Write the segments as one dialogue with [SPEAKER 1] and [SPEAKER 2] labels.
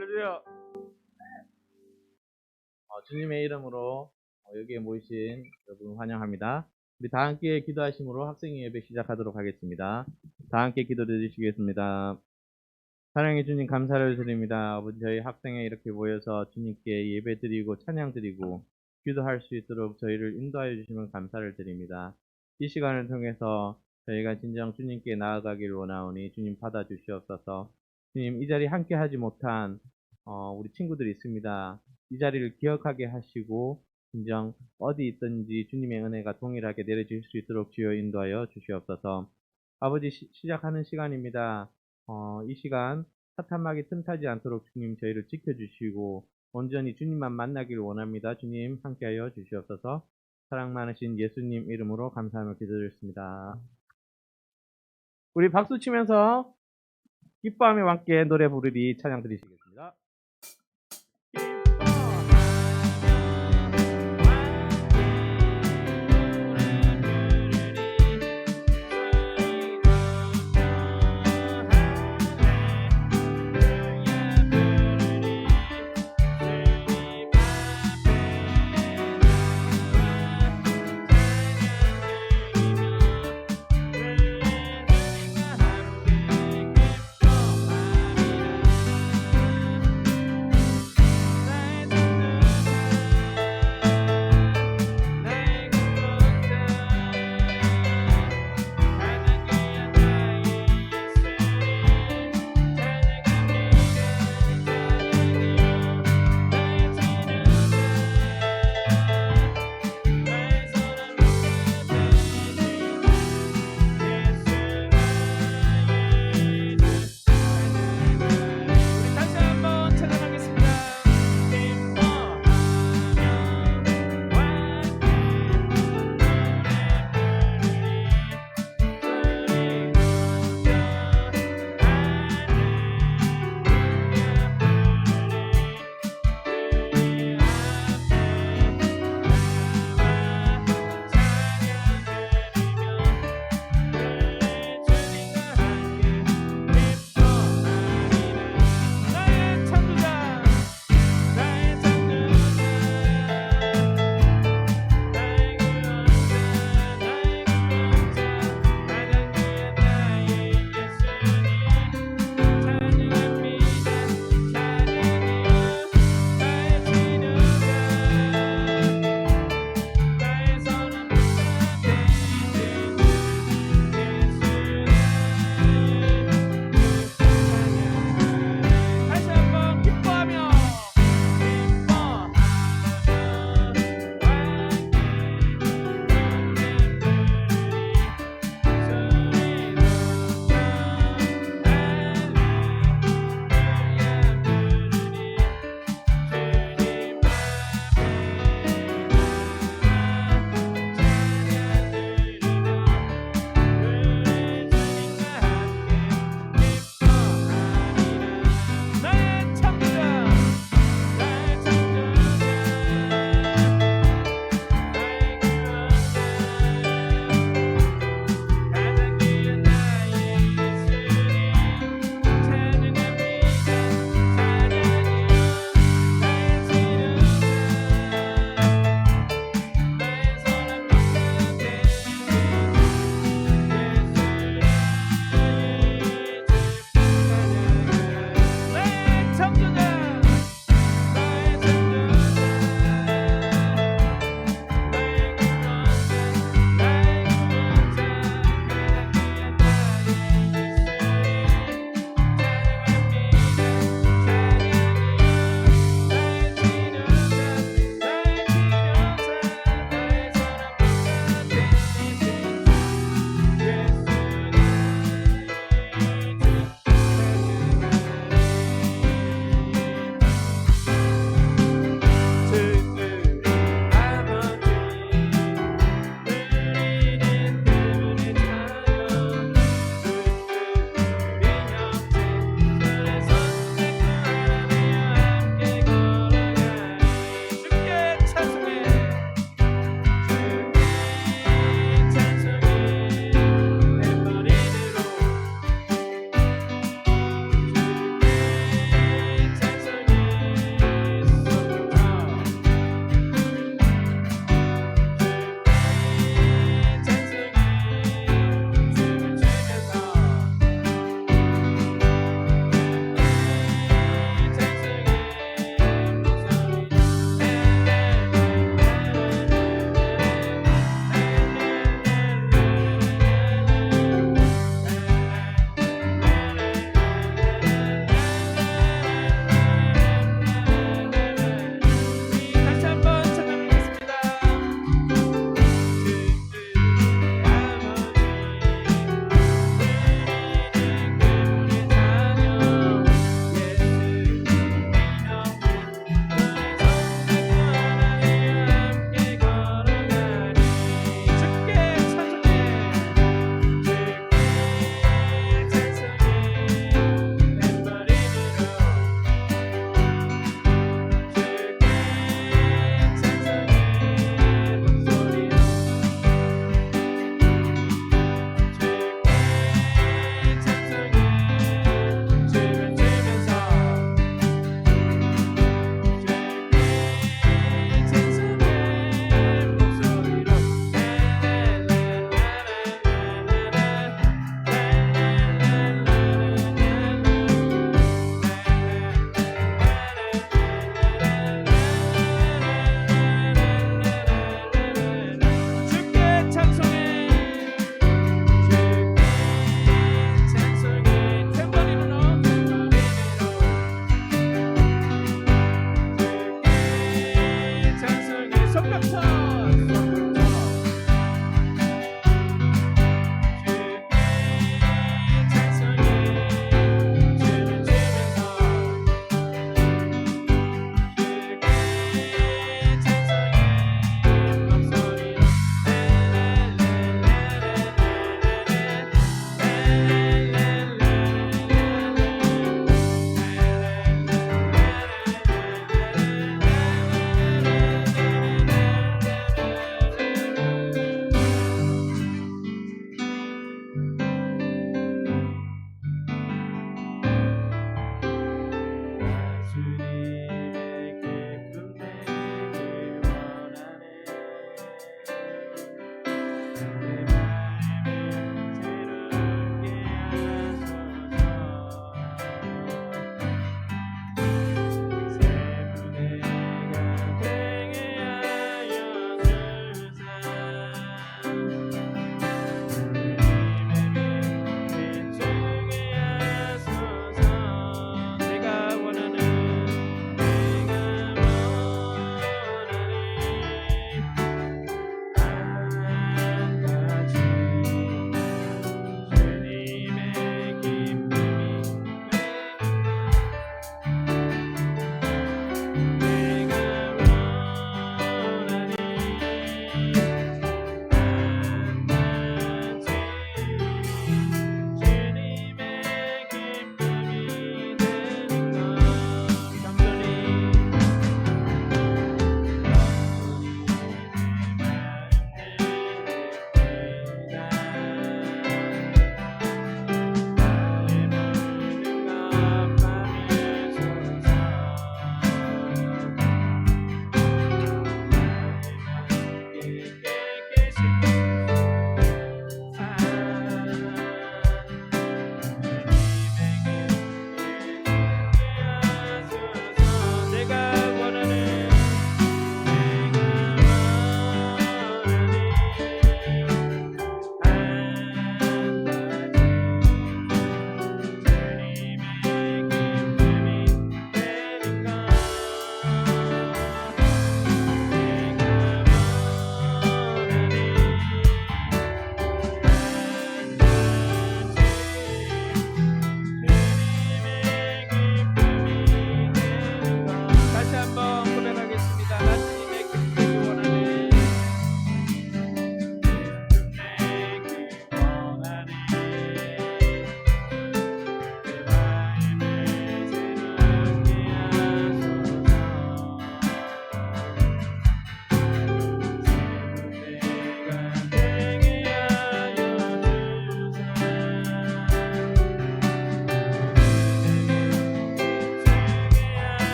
[SPEAKER 1] 할렐루야. 주님의 이름으로 여기에 모이신 여러분 환영합니다. 우리 다 함께 기도하심으로 학생 예배 시작하도록 하겠습니다. 다 함께 기도드리시겠습니다. 사랑해 주님 감사를 드립니다. 아버지 저희 학생회 이렇게 모여서 주님께 예배드리고 찬양드리고 기도할 수 있도록 저희를 인도하여 주시면 감사를 드립니다. 이 시간을 통해서 저희가 진정 주님께 나아가길 원하오니 주님 받아주시옵소서. 주님 이 자리에 함께 하지 못한 우리 친구들이 있습니다. 이 자리를 기억하게 하시고 진정 어디 있든지 주님의 은혜가 동일하게 내려주실 수 있도록 주여 인도하여 주시옵소서. 아버지 시작하는 시간입니다. 이 시간 사탄막이 틈타지 않도록 주님 저희를 지켜주시고 온전히 주님만 만나길 원합니다. 주님 함께하여 주시옵소서. 사랑 많으신 예수님 이름으로 감사하며 기도드렸습니다. 우리 박수 치면서 기뻐하며 함께 노래 부르리 찬양 드리시겠습니다.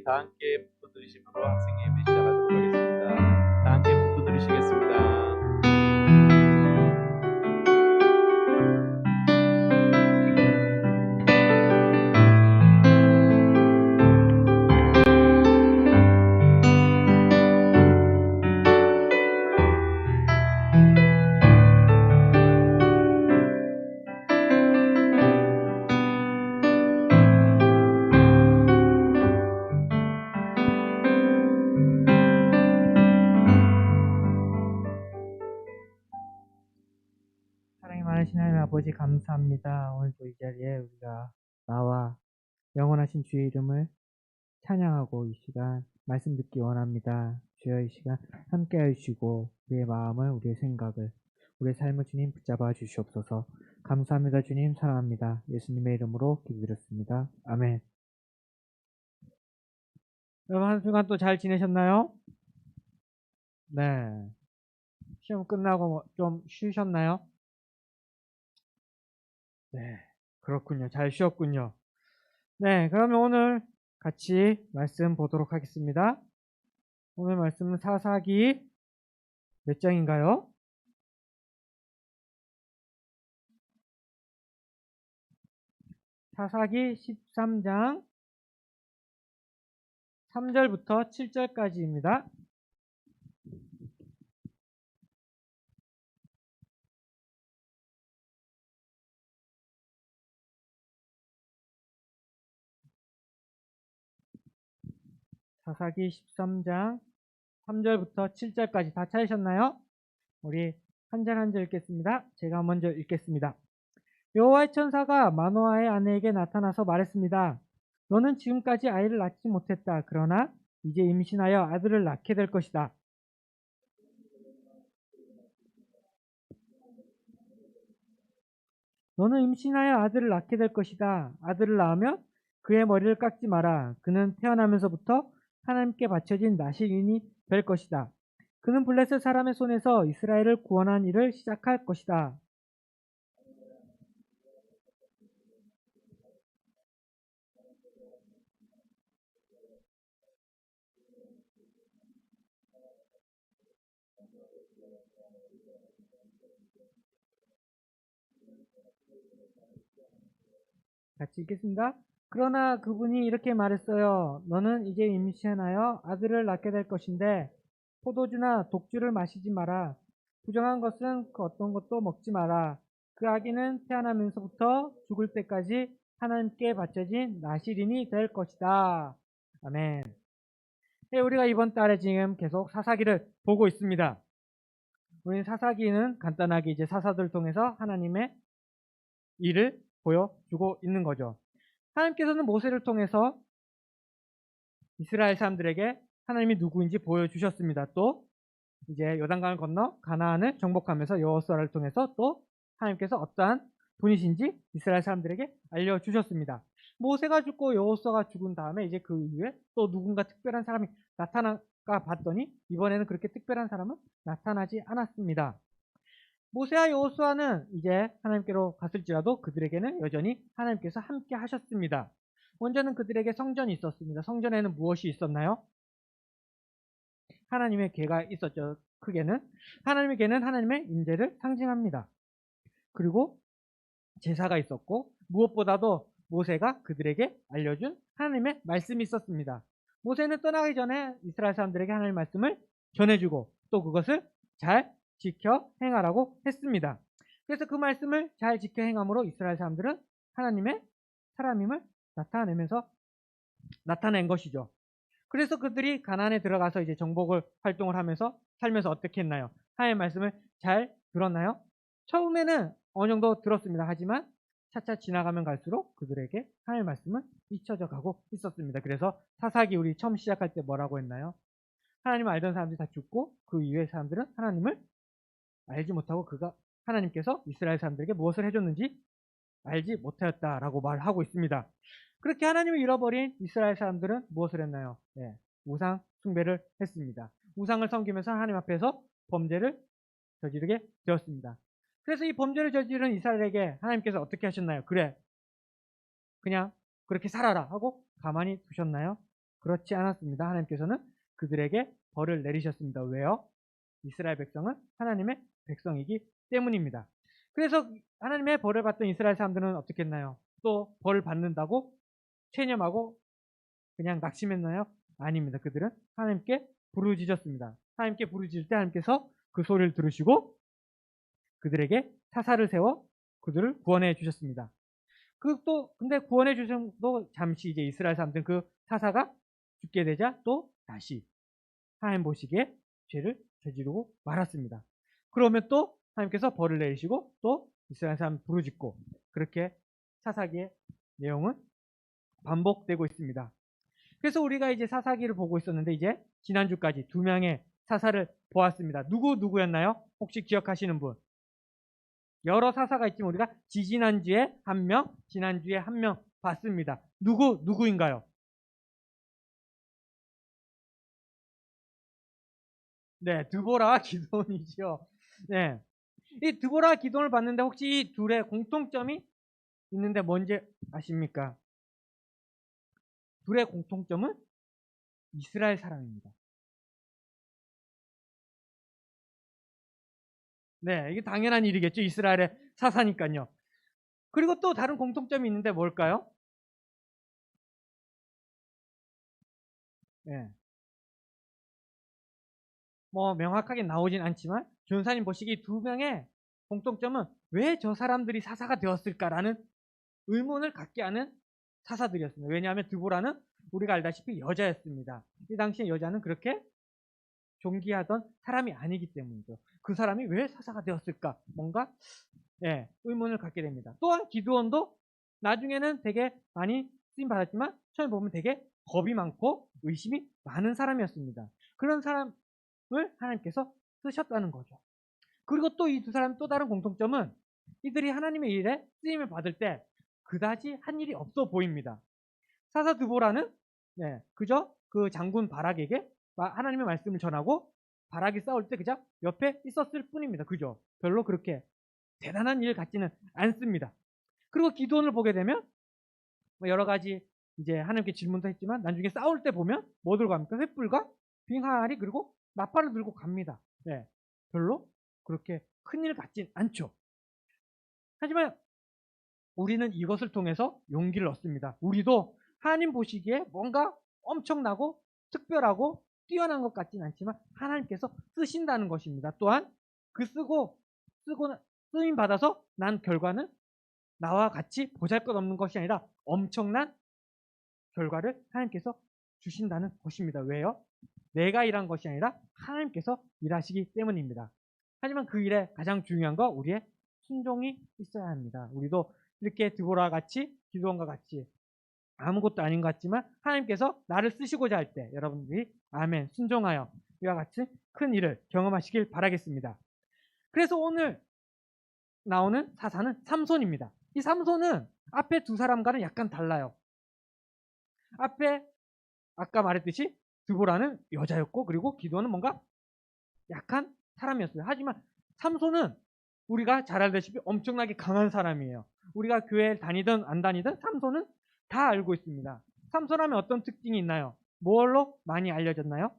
[SPEAKER 1] 우리 다 함께 북도 들으심으로 학생의 예배 시작하도록 하겠습니다. 다 함께 북도 들으시겠습니다.
[SPEAKER 2] 사랑이 많으신 하나님 아버지 감사합니다. 오늘도 이 자리에 우리가 나와 영원하신 주의 이름을 찬양하고 이 시간 말씀 듣기 원합니다. 주여 이 시간 함께 해주시고 우리의 마음을 우리의 생각을 우리의 삶을 주님 붙잡아 주시옵소서. 감사합니다. 주님 사랑합니다. 예수님의 이름으로 기도드렸습니다. 아멘. 여러분 한 주간 또 잘 지내셨나요? 네. 시험 끝나고 좀 쉬셨나요? 네. 그렇군요. 잘 쉬었군요. 네, 그러면 오늘 같이 말씀 보도록 하겠습니다. 오늘 말씀은 사사기 몇 장인가요? 사사기 13장 3절부터 7절까지입니다. 사사기 13장 3절부터 7절까지 다 찾으셨나요? 우리 한 절 한 절 읽겠습니다. 제가 먼저 읽겠습니다. 여호와의 천사가 마노아의 아내에게 나타나서 말했습니다. 너는 지금까지 아이를 낳지 못했다. 그러나 이제 임신하여 아들을 낳게 될 것이다. 너는 임신하여 아들을 낳게 될 것이다. 아들을 낳으면 그의 머리를 깎지 마라. 그는 태어나면서부터 하나님께 바쳐진 나실인이 될 것이다. 그는 블레셋 사람의 손에서 이스라엘을 구원한 일을 시작할 것이다. 같이 읽겠습니다. 그러나 그분이 이렇게 말했어요. 너는 이제 임신하여 아들을 낳게 될 것인데 포도주나 독주를 마시지 마라. 부정한 것은 그 어떤 것도 먹지 마라. 그 아기는 태어나면서부터 죽을 때까지 하나님께 바쳐진 나실인이 될 것이다. 아멘. 네, 우리가 이번 달에 지금 계속 사사기를 보고 있습니다. 우리는 사사기는 간단하게 이제 사사들을 통해서 하나님의 일을 보여주고 있는 거죠. 하나님께서는 모세를 통해서 이스라엘 사람들에게 하나님이 누구인지 보여주셨습니다. 또 이제 요단강을 건너 가나안을 정복하면서 여호수아를 통해서 또 하나님께서 어떠한 분이신지 이스라엘 사람들에게 알려주셨습니다. 모세가 죽고 여호수아가 죽은 다음에 이제 그 이후에 또 누군가 특별한 사람이 나타나가 봤더니 이번에는 그렇게 특별한 사람은 나타나지 않았습니다. 모세와 여호수아는 이제 하나님께로 갔을지라도 그들에게는 여전히 하나님께서 함께 하셨습니다. 먼저는 그들에게 성전이 있었습니다. 성전에는 무엇이 있었나요? 하나님의 궤가 있었죠. 크게는 하나님의 궤는 하나님의 임재를 상징합니다. 그리고 제사가 있었고 무엇보다도 모세가 그들에게 알려준 하나님의 말씀이 있었습니다. 모세는 떠나기 전에 이스라엘 사람들에게 하나님의 말씀을 전해주고 또 그것을 잘 지켜 행하라고 했습니다. 그래서 그 말씀을 잘 지켜 행함으로 이스라엘 사람들은 하나님의 사람임을 나타낸 것이죠. 그래서 그들이 가나안에 들어가서 이제 정복을 활동을 하면서 살면서 어떻게 했나요? 하나님의 말씀을 잘 들었나요? 처음에는 어느 정도 들었습니다. 하지만 차차 지나가면 갈수록 그들에게 하나님의 말씀은 잊혀져 가고 있었습니다. 그래서 사사기 우리 처음 시작할 때 뭐라고 했나요? 하나님을 알던 사람들이 다 죽고 그 이후의 사람들은 하나님을 알지 못하고 하나님께서 이스라엘 사람들에게 무엇을 해줬는지 알지 못하였다라고 말하고 있습니다. 그렇게 하나님을 잃어버린 이스라엘 사람들은 무엇을 했나요? 네, 우상 숭배를 했습니다. 우상을 섬기면서 하나님 앞에서 범죄를 저지르게 되었습니다. 그래서 이 범죄를 저지른 이스라엘에게 하나님께서 어떻게 하셨나요? 그래, 그냥 그렇게 살아라 하고 가만히 두셨나요? 그렇지 않았습니다. 하나님께서는 그들에게 벌을 내리셨습니다. 왜요? 이스라엘 백성은 하나님의 백성이기 때문입니다. 그래서 하나님의 벌을 받던 이스라엘 사람들은 어떻게 했나요? 또 벌을 받는다고 체념하고 그냥 낙심했나요? 아닙니다. 그들은 하나님께 부르짖었습니다. 하나님께 부르짖을 때 하나님께서 그 소리를 들으시고 그들에게 사사를 세워 그들을 구원해 주셨습니다. 근데 구원해 주셔도 잠시 이제 이스라엘 사람들은 그 사사가 죽게 되자 또 다시 하나님 보시기에 죄를 저지르고 말았습니다. 그러면 또 하나님께서 벌을 내리시고 또 이스라엘 사람 부르짖고 그렇게 사사기의 내용은 반복되고 있습니다. 그래서 우리가 이제 사사기를 보고 있었는데 이제 지난주까지 두 명의 사사를 보았습니다. 누구였나요? 혹시 기억하시는 분? 여러 사사가 있지만 우리가 지지난주에 한 명, 지난주에 한 명 봤습니다. 누구인가요? 네, 드보라와 기도원이죠. 네. 이 드보라와 기도원을 봤는데 혹시 이 둘의 공통점이 있는데 뭔지 아십니까? 둘의 공통점은 이스라엘 사람입니다. 네, 이게 당연한 일이겠죠. 이스라엘의 사사니까요. 그리고 또 다른 공통점이 있는데 뭘까요? 네. 뭐 명확하게 나오진 않지만 전사님 보시기 두 명의 공통점은 왜 저 사람들이 사사가 되었을까라는 의문을 갖게 하는 사사들이었습니다. 왜냐하면 드보라는 우리가 알다시피 여자였습니다. 이 당시에 여자는 그렇게 존귀하던 사람이 아니기 때문이죠. 그 사람이 왜 사사가 되었을까? 뭔가 의문을 갖게 됩니다. 또한 기드온도 나중에는 되게 많이 쓰임 받았지만 처음에 보면 되게 겁이 많고 의심이 많은 사람이었습니다. 그런 사람을 하나님께서 쓰셨다는 거죠. 그리고 또 이 두 사람 또 다른 공통점은 이들이 하나님의 일에 쓰임을 받을 때 그다지 한 일이 없어 보입니다. 사사 드보라는 그저 그 장군 바락에게 하나님의 말씀을 전하고 바락이 싸울 때 그저 옆에 있었을 뿐입니다. 그죠? 별로 그렇게 대단한 일 같지는 않습니다. 그리고 기도원을 보게 되면 뭐 여러 가지 이제 하나님께 질문도 했지만 나중에 싸울 때 보면 뭐 들고 갑니까? 횃불과 빙하리 그리고 나팔을 들고 갑니다. 별로 그렇게 큰일 같진 않죠. 하지만 우리는 이것을 통해서 용기를 얻습니다. 우리도 하나님 보시기에 뭔가 엄청나고 특별하고 뛰어난 것 같진 않지만 하나님께서 쓰신다는 것입니다. 또한 그 쓰고 쓰임 받아서 난 결과는 나와 같이 보잘것없는 것이 아니라 엄청난 결과를 하나님께서 주신다는 것입니다. 왜요? 내가 일한 것이 아니라 하나님께서 일하시기 때문입니다. 하지만 그 일에 가장 중요한 거 우리의 순종이 있어야 합니다. 우리도 이렇게 드보라와 같이 기도원과 같이 아무것도 아닌 것 같지만 하나님께서 나를 쓰시고자 할 때 여러분들이 아멘 순종하여 이와 같이 큰 일을 경험하시길 바라겠습니다. 그래서 오늘 나오는 사사는 삼손입니다. 이 삼손은 앞에 두 사람과는 약간 달라요. 앞에 아까 말했듯이 드보라는 여자였고 그리고 기도는 뭔가 약한 사람이었어요. 하지만 삼손은 우리가 잘 알다시피 엄청나게 강한 사람이에요. 우리가 교회에 다니든 안 다니든 삼손은 다 알고 있습니다. 삼손 하면 어떤 특징이 있나요? 뭘로 많이 알려졌나요?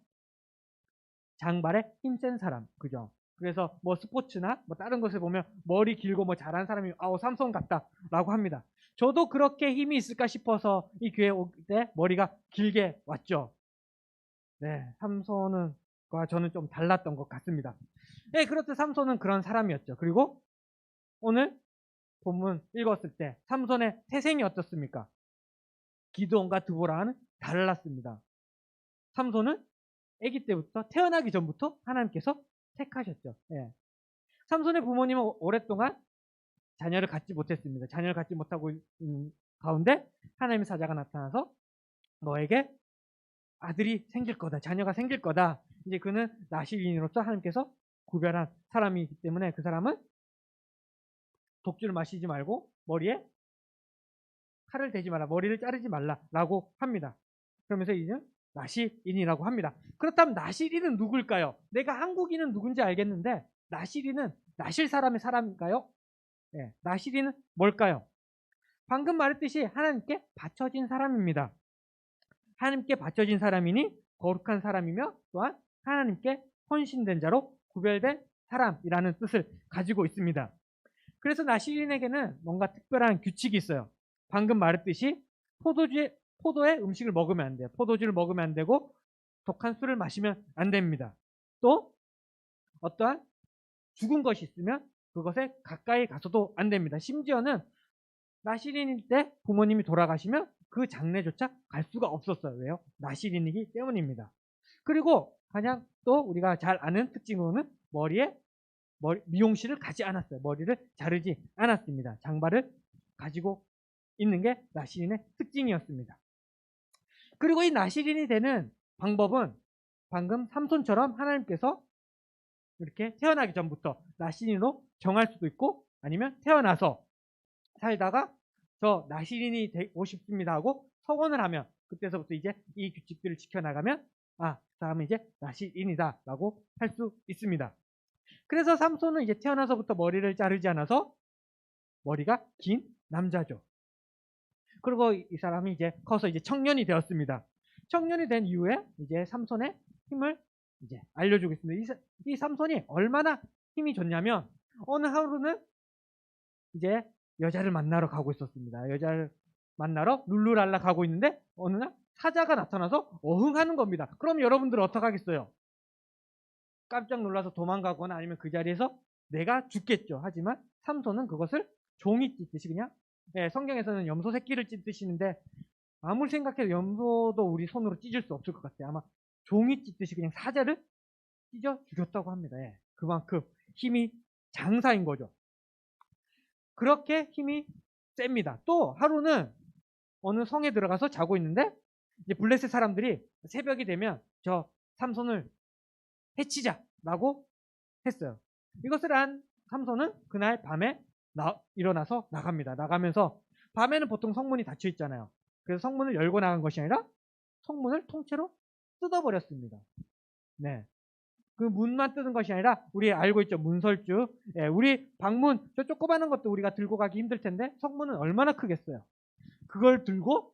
[SPEAKER 2] 장발에 힘센 사람. 그죠? 그래서 뭐 스포츠나 뭐 다른 것을 보면 머리 길고 뭐 잘하는 사람이 삼손 같다라고 합니다. 저도 그렇게 힘이 있을까 싶어서 이 교회 올 때 머리가 길게 왔죠. 네, 삼손은 저는 좀 달랐던 것 같습니다. 네, 그렇듯 삼손은 그런 사람이었죠. 그리고 오늘 본문 읽었을 때 삼손의 태생이 어떻습니까? 기드온과 드보라는 달랐습니다. 삼손은 아기 때부터 태어나기 전부터 하나님께서 택하셨죠. 삼손의 부모님은 오랫동안 자녀를 갖지 못했습니다. 자녀를 갖지 못하고 있는 가운데 하나님의 사자가 나타나서 너에게 아들이 생길 거다. 자녀가 생길 거다. 이제 그는 나실인으로서 하나님께서 구별한 사람이기 때문에 그 사람은 독주를 마시지 말고 머리에 칼을 대지 마라. 머리를 자르지 말라라고 합니다. 그러면서 이제 나실인이라고 합니다. 그렇다면 나실인은 누굴까요? 내가 한국인은 누군지 알겠는데 나실인은 나실 사람의 사람인가요? 나실인은 뭘까요? 방금 말했듯이 하나님께 바쳐진 사람입니다. 하나님께 바쳐진 사람이니 거룩한 사람이며 또한 하나님께 헌신된 자로 구별된 사람이라는 뜻을 가지고 있습니다. 그래서 나시린에게는 뭔가 특별한 규칙이 있어요. 방금 말했듯이 포도의 음식을 먹으면 안 돼요. 포도주를 먹으면 안 되고 독한 술을 마시면 안 됩니다. 또 어떠한 죽은 것이 있으면 그것에 가까이 가서도 안 됩니다. 심지어는 나시린일 때 부모님이 돌아가시면 그 장례조차 갈 수가 없었어요. 왜요? 나시린이기 때문입니다. 그리고 가장 또 우리가 잘 아는 특징으로는 미용실을 가지 않았어요. 머리를 자르지 않았습니다. 장발을 가지고 있는 게 나시린의 특징이었습니다. 그리고 이 나시린이 되는 방법은 방금 삼손처럼 하나님께서 이렇게 태어나기 전부터 나시린으로 정할 수도 있고 아니면 태어나서 살다가 저 나시린이 되고 싶습니다 하고 서원을 하면 그때서부터 이제 이 규칙들을 지켜나가면 그 사람은 이제 나시린이다 라고 할 수 있습니다. 그래서 삼손은 이제 태어나서부터 머리를 자르지 않아서 머리가 긴 남자죠. 그리고 이 사람이 이제 커서 이제 청년이 되었습니다. 청년이 된 이후에 이제 삼손의 힘을 이제 알려주고 있습니다. 이 삼손이 얼마나 힘이 좋냐면 어느 하루는 이제 여자를 만나러 가고 있었습니다. 여자를 만나러 룰루랄라 가고 있는데 어느 날 사자가 나타나서 어흥하는 겁니다. 그럼 여러분들은 어떡하겠어요? 깜짝 놀라서 도망가거나 아니면 그 자리에서 내가 죽겠죠. 하지만 삼손은 그것을 종이 찢듯이 그냥 성경에서는 염소 새끼를 찢듯이는데 아무리 생각해도 염소도 우리 손으로 찢을 수 없을 것 같아요. 아마 종이 찢듯이 그냥 사자를 찢어 죽였다고 합니다. 그만큼 힘이 장사인 거죠. 그렇게 힘이 셉니다. 또 하루는 어느 성에 들어가서 자고 있는데 이제 블레셋 사람들이 새벽이 되면 저 삼손을 해치자라고 했어요. 이것을 한 삼손은 그날 밤에 일어나서 나갑니다. 나가면서 밤에는 보통 성문이 닫혀 있잖아요. 그래서 성문을 열고 나간 것이 아니라 성문을 통째로 뜯어버렸습니다. 네. 그 문만 뜯은 것이 아니라 우리 알고 있죠. 문설주. 우리 방문 저 조그마한 것도 우리가 들고 가기 힘들 텐데 성문은 얼마나 크겠어요. 그걸 들고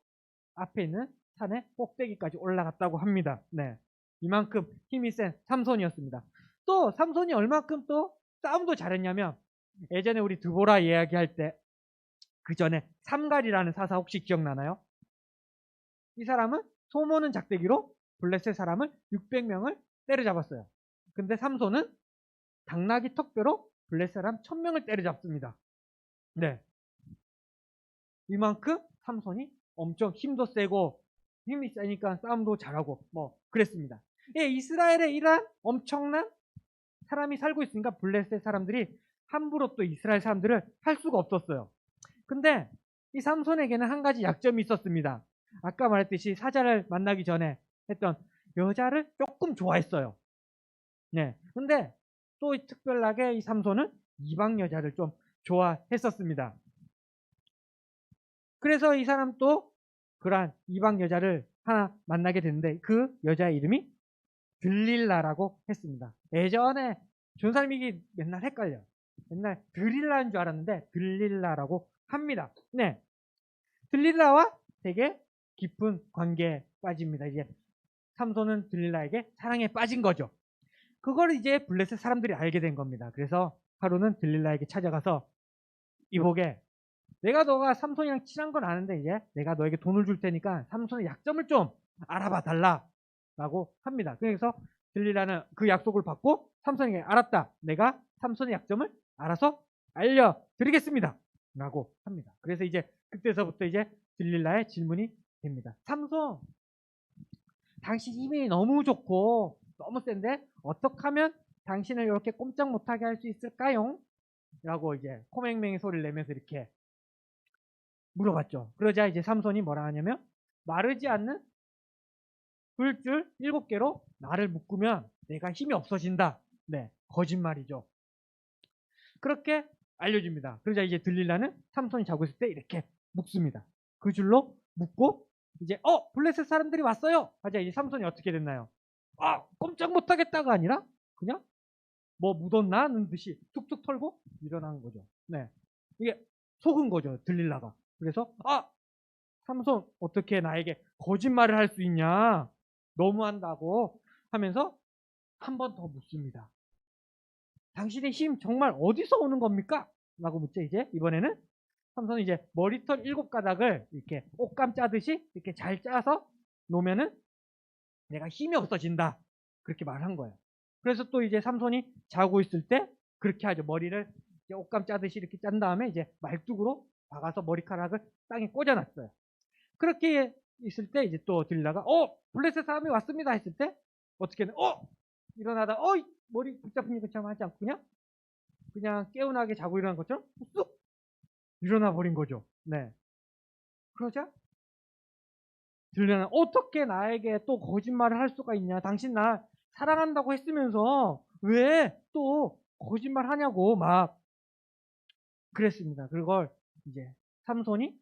[SPEAKER 2] 앞에 있는 산의 꼭대기까지 올라갔다고 합니다. 네. 이만큼 힘이 센 삼손이었습니다. 또 삼손이 얼만큼 또 싸움도 잘했냐면 예전에 우리 드보라 이야기할 때 그 전에 삼갈이라는 사사 혹시 기억나나요? 이 사람은 소모는 작대기로 블레셋 사람을 600명을 때려잡았어요. 근데 삼손은 당나귀 턱뼈로 블레셋 사람 1000명을 때려잡습니다. 네. 이만큼 삼손이 엄청 힘도 세고 힘이 세니까 싸움도 잘하고 뭐 그랬습니다. 이스라엘에 이러한 엄청난 사람이 살고 있으니까 블레셋 사람들이 함부로 또 이스라엘 사람들을 할 수가 없었어요. 근데 이 삼손에게는 한 가지 약점이 있었습니다. 아까 말했듯이 사자를 만나기 전에 했던 여자를 조금 좋아했어요. 네. 근데 또 특별하게 이 삼손은 이방 여자를 좀 좋아했었습니다. 그래서 이 사람 또 그러한 이방 여자를 하나 만나게 됐는데 그 여자의 이름이 들릴라라고 했습니다. 예전에 전사님이 맨날 헷갈려. 맨날 드릴라인 줄 알았는데 들릴라라고 합니다. 네. 들릴라와 되게 깊은 관계에 빠집니다. 이제 삼손은 들릴라에게 사랑에 빠진 거죠. 그걸 이제 블레셋 사람들이 알게 된 겁니다. 그래서 하루는 들릴라에게 찾아가서 이보게 내가 너가 삼손이랑 친한 건 아는데 이제 내가 너에게 돈을 줄 테니까 삼손의 약점을 좀 알아봐 달라 라고 합니다. 그래서 들릴라는 그 약속을 받고 삼손에게 알았다. 내가 삼손의 약점을 알아서 알려드리겠습니다. 라고 합니다. 그래서 이제 그때서부터 이제 들릴라의 질문이 됩니다. 삼손, 당신 힘이 너무 좋고 너무 센데 어떻게 하면 당신을 이렇게 꼼짝 못하게 할 수 있을까요? 라고 이제 코맹맹이 소리를 내면서 이렇게 물어봤죠. 그러자 이제 삼손이 뭐라 하냐면 마르지 않는 뿔줄 7개로 나를 묶으면 내가 힘이 없어진다. 네, 거짓말이죠. 그렇게 알려줍니다. 그러자 이제 들릴라는 삼손이 자고 있을 때 이렇게 묶습니다. 그 줄로 묶고 이제 블레셋 사람들이 왔어요. 하자 이제 삼손이 어떻게 됐나요? 꼼짝 못하겠다가 아니라 그냥 뭐 묻었나는 듯이 툭툭 털고 일어난 거죠. 네, 이게 속은 거죠. 들릴라가. 그래서 삼손 어떻게 나에게 거짓말을 할 수 있냐? 너무한다고 하면서 한 번 더 묻습니다. 당신의 힘 정말 어디서 오는 겁니까? 라고 묻죠. 이제 이번에는 삼손이 이제 머리털 7가닥을 이렇게 옷감 짜듯이 이렇게 잘 짜서 놓으면은 내가 힘이 없어진다. 그렇게 말한 거예요. 그래서 또 이제 삼손이 자고 있을 때 그렇게 하죠. 머리를 이제 옷감 짜듯이 이렇게 짠 다음에 이제 말뚝으로 박아서 머리카락을 땅에 꽂아놨어요. 그렇게 있을 때 이제 또 들리다가 블레셋 사람이 왔습니다 했을 때 어떻게는 일어나다 머리 붙잡힌 것처럼 하지 않고 그냥 개운하게 자고 일어난 것처럼 쑥 일어나 버린 거죠. 네. 그러자 들려는 어떻게 나에게 또 거짓말을 할 수가 있냐? 당신 나 사랑한다고 했으면서 왜 또 거짓말 하냐고 막 그랬습니다. 그걸 이제 삼손이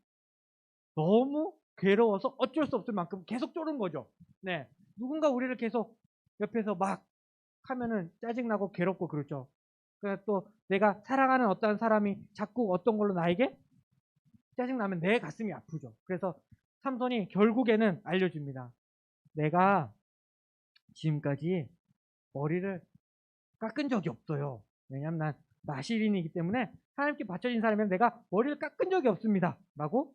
[SPEAKER 2] 너무 괴로워서 어쩔 수 없을 만큼 계속 쪼른 거죠. 네. 누군가 우리를 계속 옆에서 막 하면은 짜증나고 괴롭고 그렇죠. 그래서 또 내가 사랑하는 어떤 사람이 자꾸 어떤 걸로 나에게 짜증나면 내 가슴이 아프죠. 그래서 삼손이 결국에는 알려줍니다. 내가 지금까지 머리를 깎은 적이 없어요. 왜냐하면 난 나시린이기 때문에 하나님께 바쳐진 사람이면 내가 머리를 깎은 적이 없습니다. 라고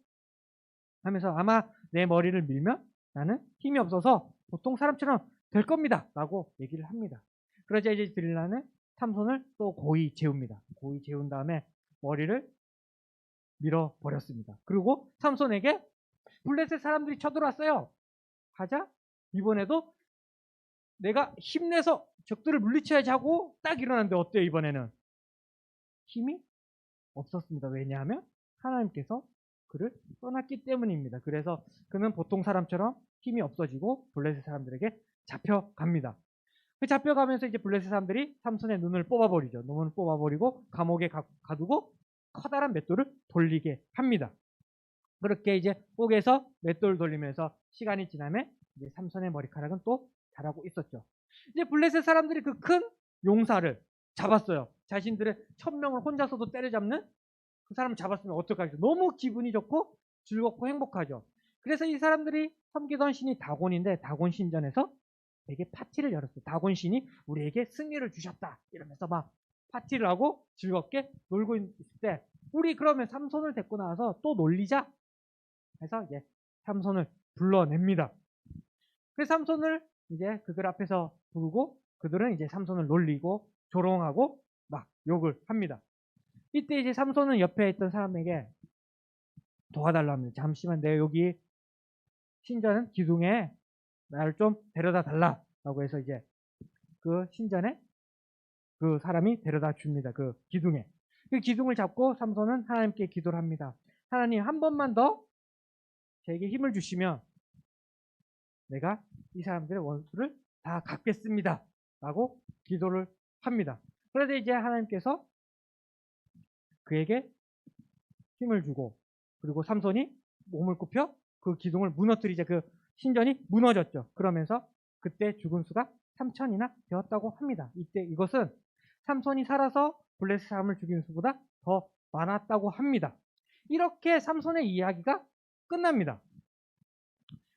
[SPEAKER 2] 하면서 아마 내 머리를 밀면 나는 힘이 없어서 보통 사람처럼 될 겁니다. 라고 얘기를 합니다. 그러자 이제 들릴라는 삼손을 또 고이 재웁니다. 고이 재운 다음에 머리를 밀어버렸습니다. 그리고 삼손에게 블레셋 사람들이 쳐들어왔어요. 하자 이번에도 내가 힘내서 적들을 물리쳐야지 하고 딱 일어났는데 어때요 이번에는? 힘이 없었습니다. 왜냐하면 하나님께서 그를 떠났기 때문입니다. 그래서 그는 보통 사람처럼 힘이 없어지고 블레셋 사람들에게 잡혀갑니다. 그 잡혀가면서 이제 블레셋 사람들이 삼손의 눈을 뽑아버리죠. 눈을 뽑아버리고 감옥에 가두고 커다란 맷돌을 돌리게 합니다. 그렇게 이제 옥에서 맷돌 돌리면서 시간이 지나면 이제 삼손의 머리카락은 또 자라고 있었죠. 이제 블레셋 사람들이 그 큰 용사를 잡았어요. 자신들의 1000명을 혼자서도 때려잡는 그 사람을 잡았으면 어떡하죠? 너무 기분이 좋고 즐겁고 행복하죠. 그래서 이 사람들이 섬기던 신이 다곤인데 다곤 신전에서 되게 파티를 열었어요. 다곤 신이 우리에게 승리를 주셨다 이러면서 막 파티를 하고 즐겁게 놀고 있을 때 우리 그러면 삼손을 데리고 나와서 또 놀리자 해서 이제 삼손을 불러냅니다. 그래서 삼손을 이제 그들 앞에서 부르고 그들은 이제 삼손을 놀리고 조롱하고 막 욕을 합니다. 이때 이제 삼손은 옆에 있던 사람에게 도와달라 합니다. 잠시만 내가 여기 신전 기둥에 나를 좀 데려다 달라라고 해서 이제 그 신전에 그 사람이 데려다 줍니다. 그 기둥에. 그 기둥을 잡고 삼손은 하나님께 기도를 합니다. 하나님 한 번만 더 저에게 힘을 주시면 내가 이 사람들의 원수를 다 갚겠습니다. 라고 기도를 합니다. 그런데 이제 하나님께서 그에게 힘을 주고 그리고 삼손이 몸을 굽혀 그 기둥을 무너뜨리자 그 신전이 무너졌죠. 그러면서 그때 죽은 수가 3000이나 되었다고 합니다. 이때 이것은 삼손이 살아서 블레셋 사람을 죽인 수보다 더 많았다고 합니다. 이렇게 삼손의 이야기가 끝납니다.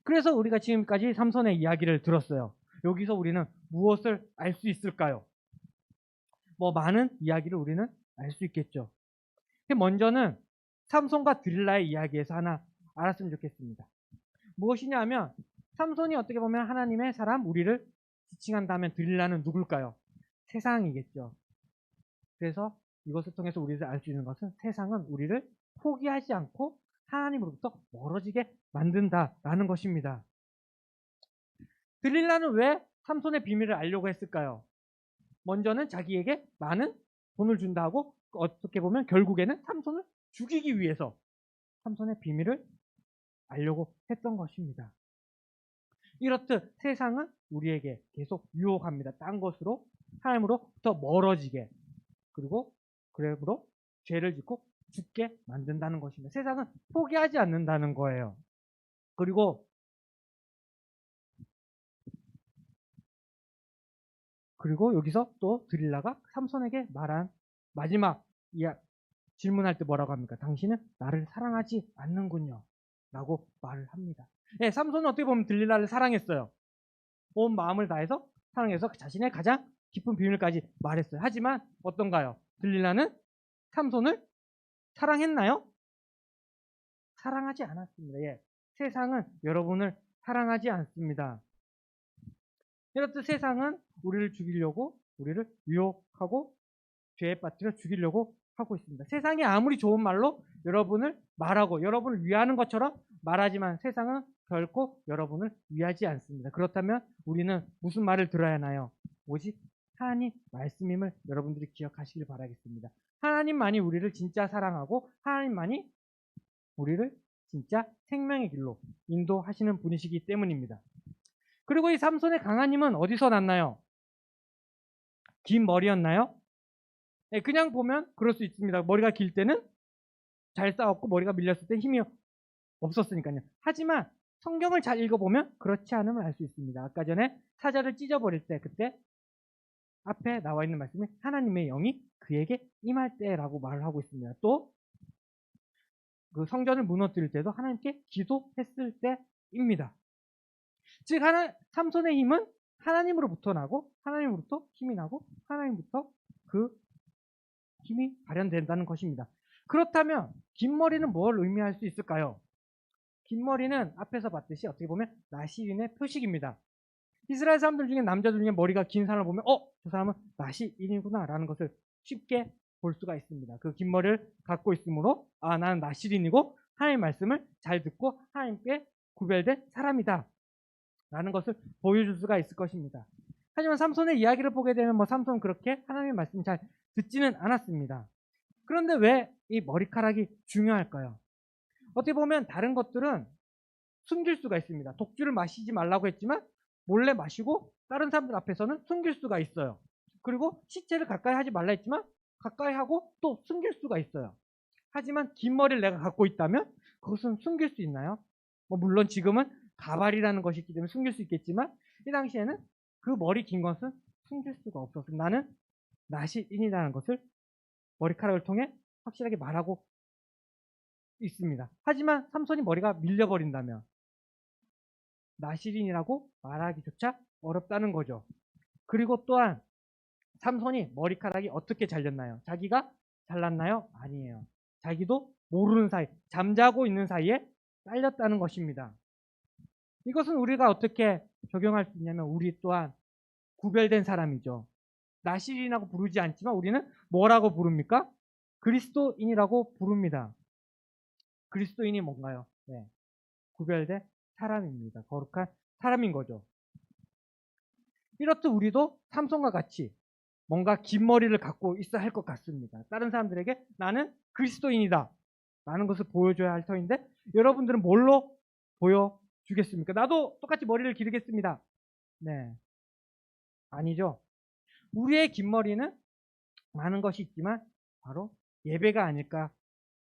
[SPEAKER 2] 그래서 우리가 지금까지 삼손의 이야기를 들었어요. 여기서 우리는 무엇을 알 수 있을까요? 뭐 많은 이야기를 우리는 알 수 있겠죠. 먼저는 삼손과 드릴라의 이야기에서 하나 알았으면 좋겠습니다. 무엇이냐 하면 삼손이 어떻게 보면 하나님의 사람 우리를 지칭한다면 드릴라는 누굴까요? 세상이겠죠. 그래서 이것을 통해서 우리를 알 수 있는 것은 세상은 우리를 포기하지 않고 하나님으로부터 멀어지게 만든다라는 것입니다. 드릴라는 왜 삼손의 비밀을 알려고 했을까요? 먼저는 자기에게 많은 돈을 준다고 어떻게 보면 결국에는 삼손을 죽이기 위해서 삼손의 비밀을 알려고 했던 것입니다. 이렇듯 세상은 우리에게 계속 유혹합니다. 딴 것으로 하나님으로부터 멀어지게 그리고 그러므로 죄를 짓고 죽게 만든다는 것입니다. 세상은 포기하지 않는다는 거예요. 그리고 여기서 또 드릴라가 삼손에게 말한 마지막 질문할 때 뭐라고 합니까? 당신은 나를 사랑하지 않는군요. 라고 말을 합니다. 예, 삼손은 어떻게 보면 들릴라를 사랑했어요. 온 마음을 다해서 사랑해서 자신의 가장 깊은 비밀까지 말했어요. 하지만 어떤가요? 들릴라는 삼손을 사랑했나요? 사랑하지 않았습니다. 예, 세상은 여러분을 사랑하지 않습니다. 이렇듯 세상은 우리를 죽이려고, 우리를 유혹하고 죄에 빠뜨려 죽이려고 하고 있습니다. 세상이 아무리 좋은 말로 여러분을 말하고 여러분을 위하는 것처럼 말하지만 세상은 결코 여러분을 위하지 않습니다. 그렇다면 우리는 무슨 말을 들어야 하나요? 오직 하나님 말씀임을 여러분들이 기억하시길 바라겠습니다. 하나님만이 우리를 진짜 사랑하고 하나님만이 우리를 진짜 생명의 길로 인도하시는 분이시기 때문입니다. 그리고 이 삼손의 강한 힘은 어디서 났나요? 긴 머리였나요? 네, 그냥 보면 그럴 수 있습니다. 머리가 길 때는 잘 싸웠고 머리가 밀렸을 때 힘이 없었으니까요. 하지만 성경을 잘 읽어보면 그렇지 않음을 알 수 있습니다. 아까 전에 사자를 찢어버릴 때 그때 앞에 나와 있는 말씀이 하나님의 영이 그에게 임할 때라고 말을 하고 있습니다. 또 그 성전을 무너뜨릴 때도 하나님께 기도했을 때입니다. 즉 삼손의 힘은 하나님으로부터 나고 하나님으로부터 힘이 나고 하나님부터 그 힘이 발현된다는 것입니다. 그렇다면 긴 머리는 뭘 의미할 수 있을까요? 긴 머리는 앞에서 봤듯이 어떻게 보면 나시인의 표식입니다. 이스라엘 사람들 중에 남자들 중에 머리가 긴 사람을 보면 저 사람은 나시인이구나 라는 것을 쉽게 볼 수가 있습니다. 그 긴 머리를 갖고 있으므로 나는 나시인이고 하나님의 말씀을 잘 듣고 하나님께 구별된 사람이다 라는 것을 보여줄 수가 있을 것입니다. 하지만 삼손의 이야기를 보게 되면 삼손은 그렇게 하나님의 말씀을 잘 듣지는 않았습니다. 그런데 왜 이 머리카락이 중요할까요? 어떻게 보면 다른 것들은 숨길 수가 있습니다. 독주를 마시지 말라고 했지만 몰래 마시고 다른 사람들 앞에서는 숨길 수가 있어요. 그리고 시체를 가까이 하지 말라 했지만 가까이 하고 또 숨길 수가 있어요. 하지만 긴 머리를 내가 갖고 있다면 그것은 숨길 수 있나요? 물론 지금은 가발이라는 것이 있기 때문에 숨길 수 있겠지만 이 당시에는 그 머리 긴 것은 숨길 수가 없었어요. 나는 나시인이라는 것을 머리카락을 통해 확실하게 말하고 있습니다. 하지만 삼손이 머리가 밀려버린다면 나시인이라고 말하기조차 어렵다는 거죠. 그리고 또한 삼손이 머리카락이 어떻게 잘렸나요? 자기가 잘랐나요? 아니에요. 자기도 모르는 사이, 잠자고 있는 사이에 잘렸다는 것입니다. 이것은 우리가 어떻게 적용할 수 있냐면 우리 또한 구별된 사람이죠. 나시인이라고 부르지 않지만 우리는 뭐라고 부릅니까? 그리스도인이라고 부릅니다. 그리스도인이 뭔가요? 네, 구별된 사람입니다. 거룩한 사람인 거죠. 이렇듯 우리도 삼손과 같이 뭔가 긴 머리를 갖고 있어야 할 것 같습니다. 다른 사람들에게 나는 그리스도인이다 라는 것을 보여줘야 할 터인데 여러분들은 뭘로 보여주겠습니까? 나도 똑같이 머리를 기르겠습니다. 네, 아니죠. 우리의 긴 머리는 많은 것이 있지만 바로 예배가 아닐까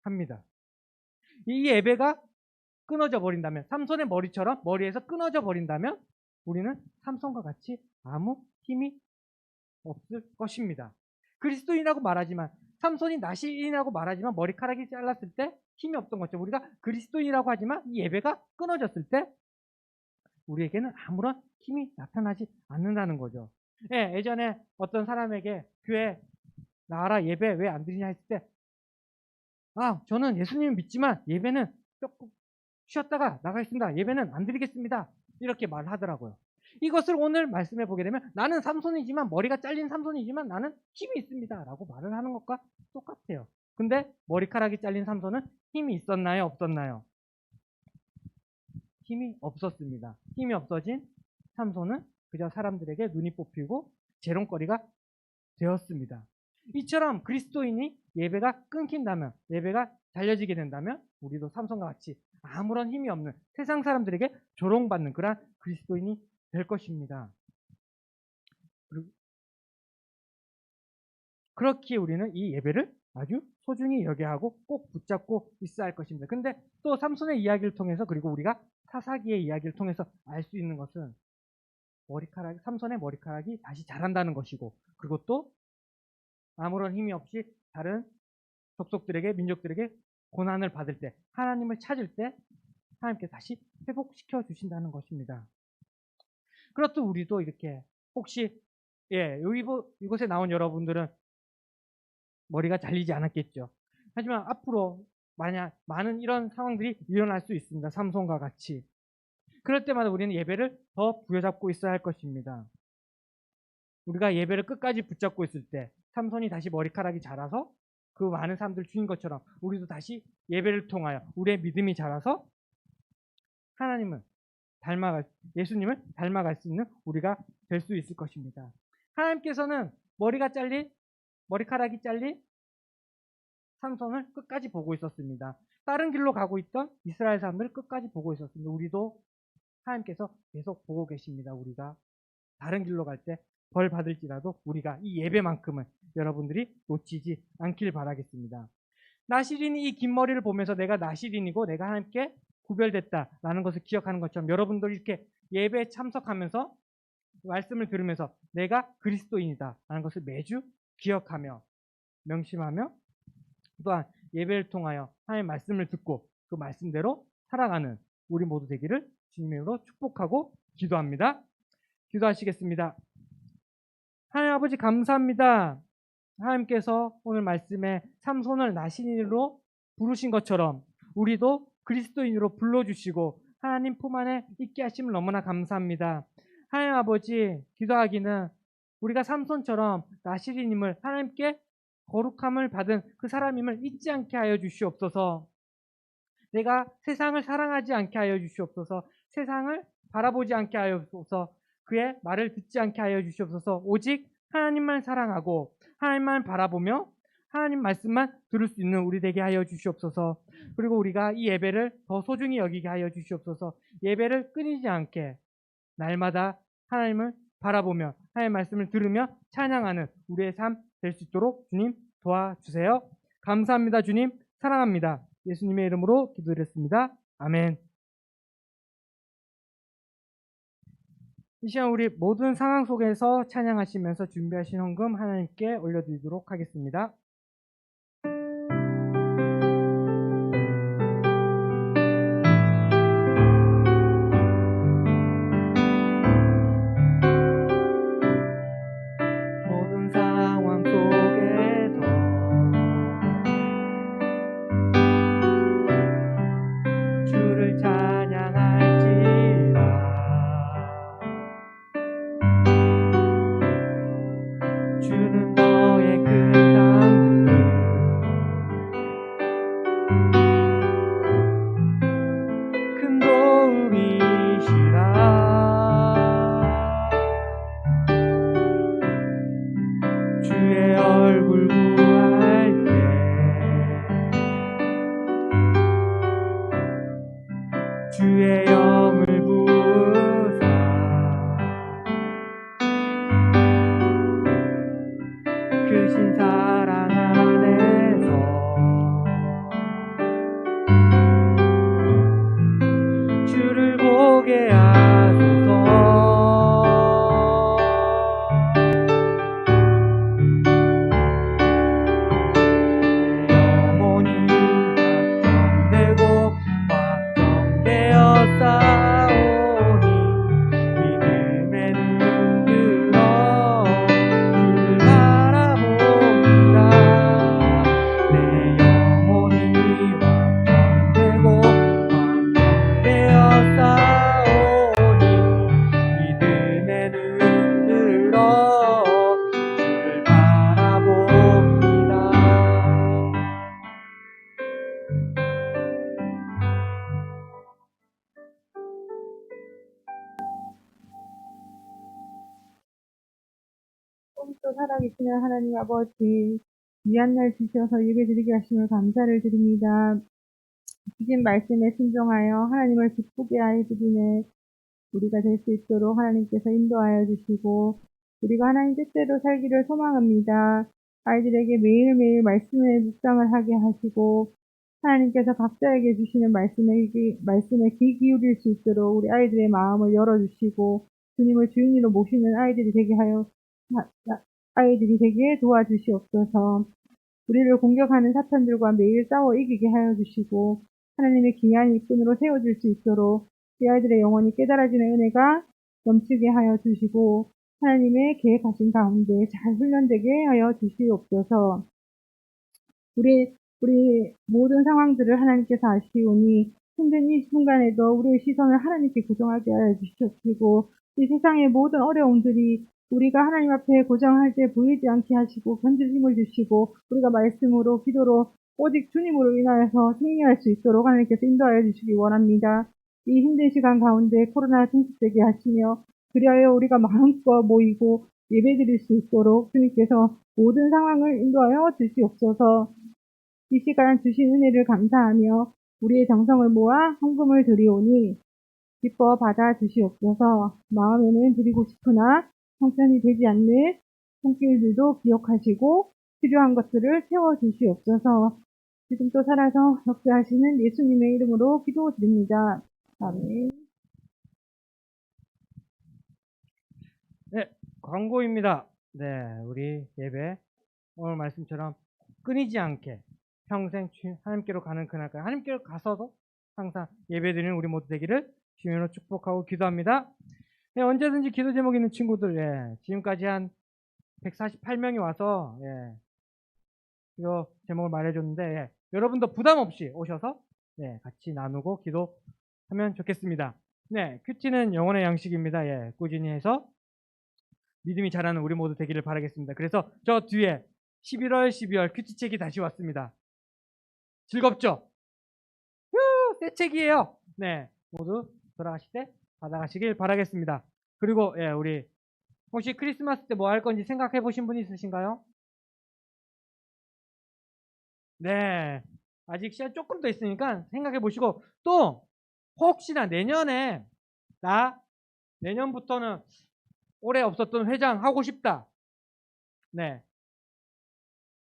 [SPEAKER 2] 합니다. 이 예배가 끊어져 버린다면 삼손의 머리처럼 머리에서 끊어져 버린다면 우리는 삼손과 같이 아무 힘이 없을 것입니다. 그리스도인이라고 말하지만 삼손이 나시인이라고 말하지만 머리카락이 잘랐을 때 힘이 없던 것처럼 우리가 그리스도인이라고 하지만 이 예배가 끊어졌을 때 우리에게는 아무런 힘이 나타나지 않는다는 거죠. 예, 예전에 어떤 사람에게 교회 나와라 예배 왜 안 드리냐 했을 때 저는 예수님을 믿지만 예배는 조금 쉬었다가 나가겠습니다. 예배는 안 드리겠습니다. 이렇게 말하더라고요. 이것을 오늘 말씀해 보게 되면 나는 삼손이지만 머리가 잘린 삼손이지만 나는 힘이 있습니다. 라고 말을 하는 것과 똑같아요. 근데 머리카락이 잘린 삼손은 힘이 있었나요? 없었나요? 힘이 없었습니다. 힘이 없어진 삼손은 그저 사람들에게 눈이 뽑히고 재롱거리가 되었습니다. 이처럼 그리스도인이 예배가 끊긴다면 예배가 잘려지게 된다면 우리도 삼손과 같이 아무런 힘이 없는 세상 사람들에게 조롱받는 그러한 그리스도인이 될 것입니다. 그렇기에 우리는 이 예배를 아주 소중히 여겨야 하고 꼭 붙잡고 있어야 할 것입니다. 근데 또 삼손의 이야기를 통해서 그리고 우리가 사사기의 이야기를 통해서 알 수 있는 것은 삼손의 머리카락이 다시 자란다는 것이고 그리고 또 아무런 힘이 없이 다른 족속들에게 민족들에게 고난을 받을 때 하나님을 찾을 때 하나님께서 다시 회복시켜 주신다는 것입니다. 그렇듯 우리도 이렇게 혹시 이곳에 나온 여러분들은 머리가 잘리지 않았겠죠. 하지만 앞으로 만약 많은 이런 상황들이 일어날 수 있습니다. 삼손과 같이. 그럴 때마다 우리는 예배를 더 부여잡고 있어야 할 것입니다. 우리가 예배를 끝까지 붙잡고 있을 때 삼손이 다시 머리카락이 자라서 그 많은 사람들 죽인 것처럼 우리도 다시 예배를 통하여 우리의 믿음이 자라서 예수님을 닮아갈 수 있는 우리가 될 수 있을 것입니다. 하나님께서는 머리카락이 잘린 삼손을 끝까지 보고 있었습니다. 다른 길로 가고 있던 이스라엘 사람들을 끝까지 보고 있었습니다. 우리도 하나님께서 계속 보고 계십니다. 우리가 다른 길로 갈 때 벌 받을지라도 우리가 이 예배만큼은 여러분들이 놓치지 않길 바라겠습니다. 나시린이 이 긴 머리를 보면서 내가 나시린이고 내가 하나님께 구별됐다라는 것을 기억하는 것처럼 여러분들이 이렇게 예배에 참석하면서 말씀을 들으면서 내가 그리스도인이다 라는 것을 매주 기억하며 명심하며 또한 예배를 통하여 하나님의 말씀을 듣고 그 말씀대로 살아가는 우리 모두 되기를 주님의 이름으로 축복하고 기도합니다. 기도하시겠습니다. 하나님 아버지 감사합니다. 하나님께서 오늘 말씀에 삼손을 나시린으로 부르신 것처럼 우리도 그리스도인으로 불러주시고 하나님 품 안에 있게 하심을 너무나 감사합니다. 하나님 아버지 기도하기는 우리가 삼손처럼 나시린임을 하나님께 거룩함을 받은 그 사람임을 잊지 않게 하여 주시옵소서. 내가 세상을 사랑하지 않게 하여 주시옵소서. 세상을 바라보지 않게 하여 주옵소서. 그의 말을 듣지 않게 하여 주시옵소서. 오직 하나님만 사랑하고 하나님만 바라보며 하나님 말씀만 들을 수 있는 우리 되게 하여 주시옵소서. 그리고 우리가 이 예배를 더 소중히 여기게 하여 주시옵소서. 예배를 끊이지 않게 날마다 하나님을 바라보며 하나님의 말씀을 들으며 찬양하는 우리의 삶 될 수 있도록 주님 도와주세요. 감사합니다. 주님 사랑합니다. 예수님의 이름으로 기도드렸습니다. 아멘. 이 시간 우리 모든 상황 속에서 찬양하시면서 준비하신 헌금 하나님께 올려드리도록 하겠습니다. 모든 상황 속에서 주를 찬양할지라 주는 너의 큰 상급 큰 도움이시라 주의 얼굴 구할 때 주의 영을 부으사 크신 사랑 안에서 주를 보게 하소서. 영혼이 확정되고 확정되어 싸우니 믿음의 눈 들어 주를 바라봅니다. 내 영혼이 확정되고 확정되어 싸우니 믿음의 눈 들어 주를 바라봅니다. 또 살아계시는 하나님 아버지, 귀한 날 주셔서 예배드리게 하심을 감사를 드립니다. 주신 말씀에 순종하여 하나님을 기쁘게 하여 드리네 우리가 될 수 있도록 하나님께서 인도하여 주시고 우리가 하나님 뜻대로 살기를 소망합니다. 아이들에게 매일매일 말씀의 묵상을 하게 하시고 하나님께서 각자에게 주시는 말씀에 귀 기울일 수 있도록 우리 아이들의 마음을 열어주시고 주님을 주인으로 모시는 아이들이 되게 도와주시옵소서. 우리를 공격하는 사탄들과 매일 싸워 이기게 하여 주시고
[SPEAKER 3] 하나님의 귀한 일꾼으로 세워질 수 있도록 이 아이들의 영혼이 깨달아지는 은혜가 넘치게 하여 주시고 하나님의 계획하신 가운데 잘 훈련되게 하여 주시옵소서. 우리 모든 상황들을 하나님께서 아시오니 힘든 이 순간에도 우리의 시선을 하나님께 고정하게 하여 주시옵시고 이 세상의 모든 어려움들이 우리가 하나님 앞에 고정할 때 보이지 않게 하시고 견딜 힘을 주시고 우리가 말씀으로 기도로 오직 주님으로 인하여서 승리할 수 있도록 하나님께서 인도하여 주시기 원합니다. 이 힘든 시간 가운데 코로나 종식되게 하시며 그리하여 우리가 마음껏 모이고 예배드릴 수 있도록 주님께서 모든 상황을 인도하여 주시옵소서. 이 시간 주신 은혜를 감사하며 우리의 정성을 모아 헌금을 드리오니 기뻐 받아 주시옵소서. 마음에는 드리고 싶으나 형편이 되지 않는 손길들도 기억하시고 필요한 것들을 채워 주시옵소서. 지금 또 살아서 역사하시는 예수님의 이름으로 기도드립니다. 아멘.
[SPEAKER 2] 네, 광고입니다. 네, 우리 예배 오늘 말씀처럼 끊이지 않게 평생 하나님께로 가는 그날까지 하나님께로 가서도 항상 예배드리는 우리 모두 되기를 주님으로 축복하고 기도합니다. 네, 언제든지 기도 제목 있는 친구들, 예, 지금까지 한 148명이 와서 예, 기도 제목을 말해줬는데 예, 여러분도 부담 없이 오셔서 네, 같이 나누고 기도하면 좋겠습니다. 네, 큐티는 영혼의 양식입니다. 예, 꾸준히 해서 믿음이 자라는 우리 모두 되기를 바라겠습니다. 그래서 저 뒤에 11월, 12월 큐티 책이 다시 왔습니다. 즐겁죠? 새 책이에요. 네, 모두 돌아가실 때 받아가시길 바라겠습니다. 그리고 예, 우리 혹시 크리스마스 때 뭐 할 건지 생각해 보신 분 있으신가요? 네, 아직 시간 조금 더 있으니까 생각해 보시고 또 혹시나 내년부터는 올해 없었던 회장 하고 싶다. 네,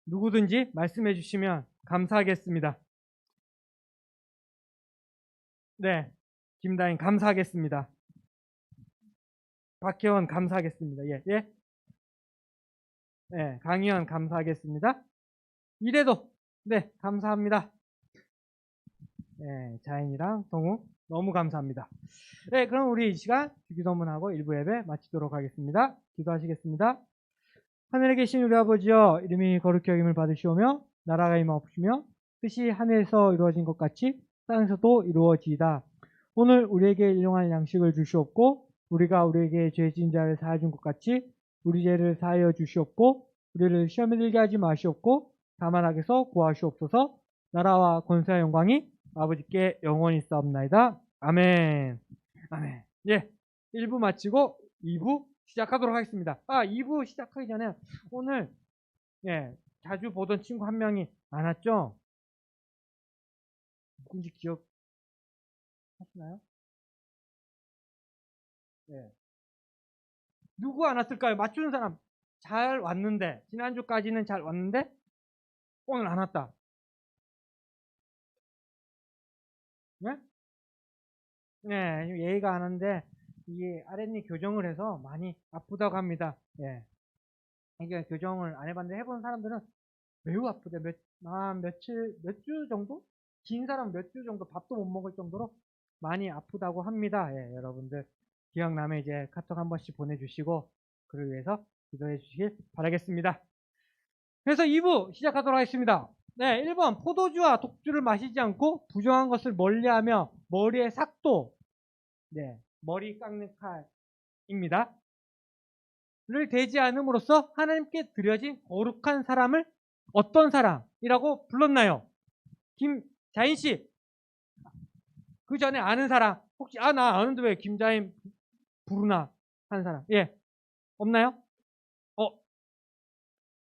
[SPEAKER 2] 누구든지 말씀해 주시면 감사하겠습니다. 네, 김다인 감사하겠습니다. 박혜원 감사하겠습니다. 예, 예. 네, 강희원 감사하겠습니다. 이래도 네, 감사합니다. 네, 자인이랑 동우 너무 감사합니다. 네, 그럼 우리 이 시간 주기도문하고 1부 예배 마치도록 하겠습니다. 기도하시겠습니다. 하늘에 계신 우리 아버지여, 이름이 거룩히 여김을 받으시오며 나라가 임하옵시며 뜻이 하늘에서 이루어진 것 같이 땅에서도 이루어지이다. 오늘 우리에게 일용할 양식을 주시옵고 우리가 우리에게 죄 지은 자를 사하여 준 것 같이 우리 죄를 사하여 주시옵고 우리를 시험에 들게 하지 마시옵고 다만 악에서 구하시옵소서. 나라와 권세와 영광이 아버지께 영원히 있사옵나이다. 아멘. 아멘. 예, 1부 마치고 2부 시작하도록 하겠습니다. 2부 시작하기 전에 오늘 예, 자주 보던 친구 한 명이 안 왔죠? 누군지 기억하시나요? 예. 누구 안 왔을까요? 맞추는 사람 잘 왔는데 지난주까지는 잘 왔는데 오늘 안 왔다. 네? 네, 예의가 안 하는데 이게 아랫니 교정을 해서 많이 아프다고 합니다. 예. 이게 교정을 안 해봤는데 해본 사람들은 매우 아프대. 몇 주 정도? 긴 사람 몇 주 정도 밥도 못 먹을 정도로 많이 아프다고 합니다. 예, 여러분들 기억나면 이제 카톡 한 번씩 보내주시고 그를 위해서 기도해 주시길 바라겠습니다. 그래서 2부 시작하도록 하겠습니다. 네, 1번 포도주와 독주를 마시지 않고 부정한 것을 멀리하며 머리에 삭도, 네, 머리 깎는 칼입니다. 를 대지 않음으로써 하나님께 드려진 거룩한 사람을 어떤 사람이라고 불렀나요? 김자인 씨, 그 전에 아는 사람 혹시 나 아는데 왜 김자인 부르나 하는 사람? 예, 없나요?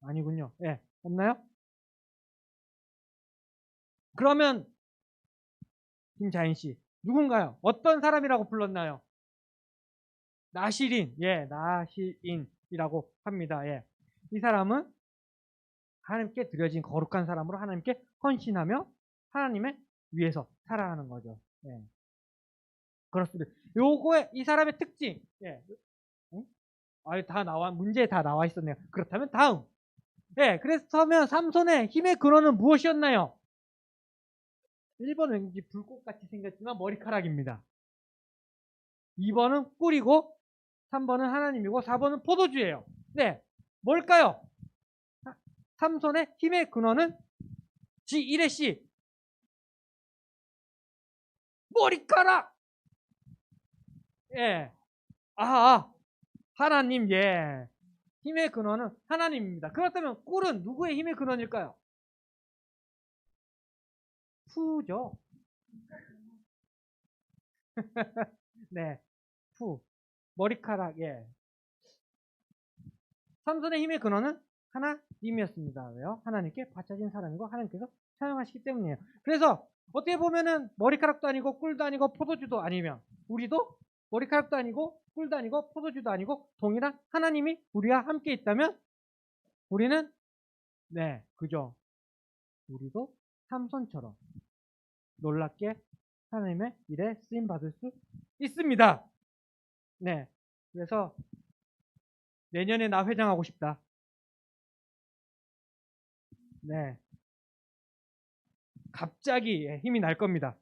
[SPEAKER 2] 아니군요. 예, 없나요? 그러면 김자인 씨 누군가요? 어떤 사람이라고 불렀나요? 나시린, 예, 나시인이라고 합니다. 예, 이 사람은 하나님께 드려진 거룩한 사람으로 하나님께 헌신하며 하나님의 위해서 살아가는 거죠. 예. 그렇습니다. 요거에 이 사람의 특징, 예, 응? 문제에 다 나와 있었네요. 그렇다면 다음, 예, 그래서면 삼손의 힘의 근원은 무엇이었나요? 1번은 왠지 불꽃같이 생겼지만 머리카락입니다. 2번은 꿀이고 3번은 하나님이고 4번은 포도주예요. 네, 뭘까요? 삼손의 힘의 근원은 G1의 C. 머리카락! 예. 하나님, 예. 힘의 근원은 하나님입니다. 그렇다면 꿀은 누구의 힘의 근원일까요? 푸죠. 네, 푸. 머리카락, 예. 삼손의 힘의 근원은 하나님이었습니다. 왜요? 하나님께 바쳐진 사람이고 하나님께서 사용하시기 때문이에요. 그래서 어떻게 보면은 머리카락도 아니고 꿀도 아니고 포도주도 아니면 우리도 머리카락도 아니고 꿀도 아니고 포도주도 아니고 동일한 하나님이 우리와 함께 있다면 우리는 네, 그죠. 우리도 삼손처럼 놀랍게 하나님의 일에 쓰임 받을 수 있습니다. 네, 그래서 내년에 나 회장하고 싶다. 네, 갑자기 힘이 날 겁니다.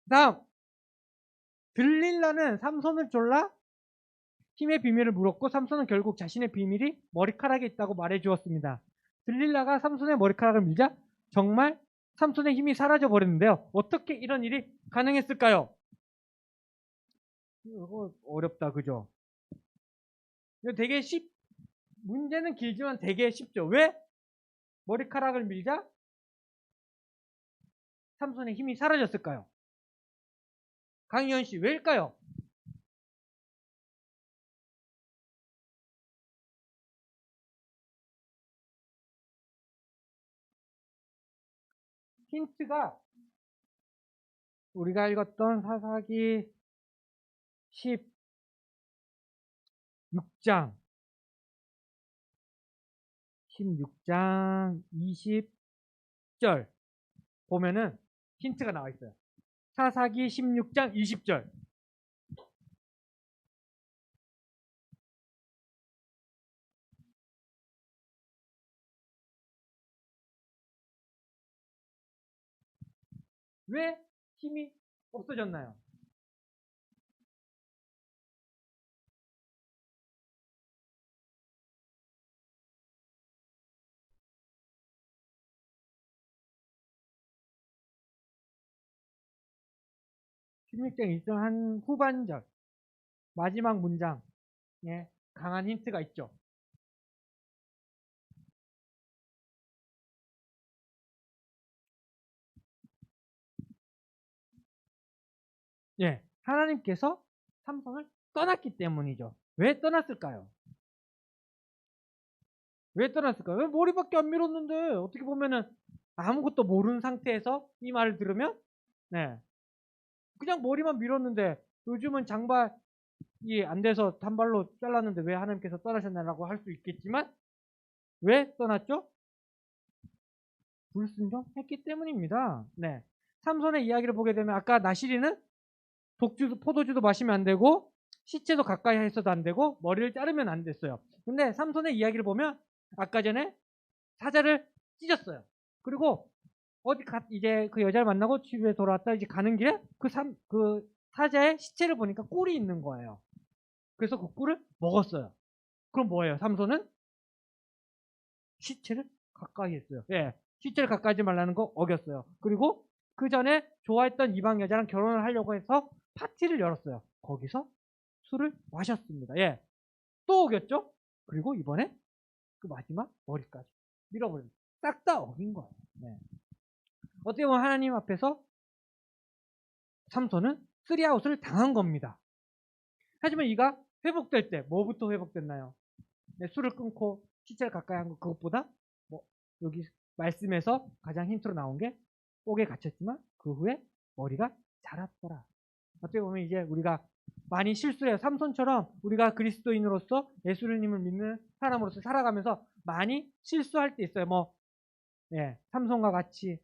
[SPEAKER 2] 다음, 들릴라는 삼손을 졸라 힘의 비밀을 물었고 삼손은 결국 자신의 비밀이 머리카락에 있다고 말해 주었습니다. 들릴라가 삼손의 머리카락을 밀자 정말 삼손의 힘이 사라져 버렸는데요. 어떻게 이런 일이 가능했을까요? 이거 어렵다, 그죠? 이거 되게 문제는 길지만 되게 쉽죠. 왜? 머리카락을 밀자 삼손의 힘이 사라졌을까요? 강희연 씨, 왜일까요? 힌트가 우리가 읽었던 사사기 16장 20절 보면은 힌트가 나와 있어요. 사사기 16장 20절. 왜 힘이 없어졌나요? 십육장 1장 한 후반절 마지막 문장에 강한 힌트가 있죠. 예, 하나님께서 삼손을 떠났기 때문이죠. 왜 떠났을까요? 왜 떠났을까요? 왜 머리밖에 안 밀었는데 어떻게 보면은 아무것도 모르는 상태에서 이 말을 들으면 네, 그냥 머리만 밀었는데 요즘은 장발이 안 돼서 단발로 잘랐는데 왜 하나님께서 떠나셨나라고 할 수 있겠지만 왜 떠났죠? 불순종했기 때문입니다. 네, 삼손의 이야기를 보게 되면 아까 나시리는 독주도 포도주도 마시면 안 되고 시체도 가까이 해서도 안 되고 머리를 자르면 안 됐어요. 근데 삼손의 이야기를 보면 아까 전에 사자를 찢었어요. 그리고 이제 그 여자를 만나고 집에 돌아왔다 이제 가는 길에 그 사자의 시체를 보니까 꿀이 있는 거예요. 그래서 그 꿀을 먹었어요. 그럼 뭐예요? 삼손은 시체를 가까이 했어요. 예, 시체를 가까이 하지 말라는 거 어겼어요. 그리고 그 전에 좋아했던 이방 여자랑 결혼을 하려고 해서 파티를 열었어요. 거기서 술을 마셨습니다. 예, 또 어겼죠? 그리고 이번에 그 마지막 머리까지 밀어버립니다. 싹 다 어긴 거예요. 네. 어떻게 보면 하나님 앞에서 삼손은 쓰리아웃을 당한 겁니다. 하지만 이가 회복될 때 뭐부터 회복됐나요? 네, 술을 끊고 시체를 가까이 한 것 그것보다 뭐 여기 말씀에서 가장 힌트로 나온 게 옥에 갇혔지만 그 후에 머리가 자랐더라. 어떻게 보면 이제 우리가 많이 실수해요. 삼손처럼 우리가 그리스도인으로서 예수님을 믿는 사람으로서 살아가면서 많이 실수할 때 있어요. 삼손과 같이